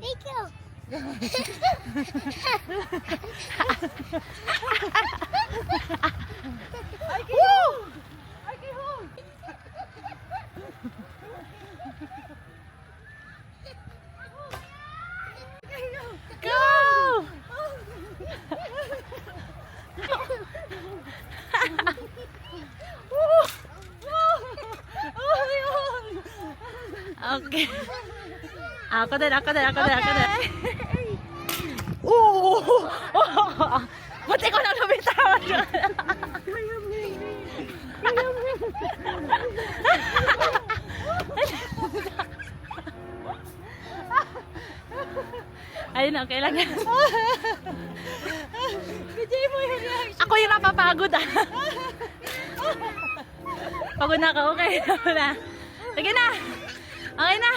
Thank you. Woo! I can hold. Go! Okay. Ako din. Buti ko nang lumitawan. Ayun, okay lang yan. Ako yung napapagod ah. Pagod na ako, okay na. Sige na. Okay na.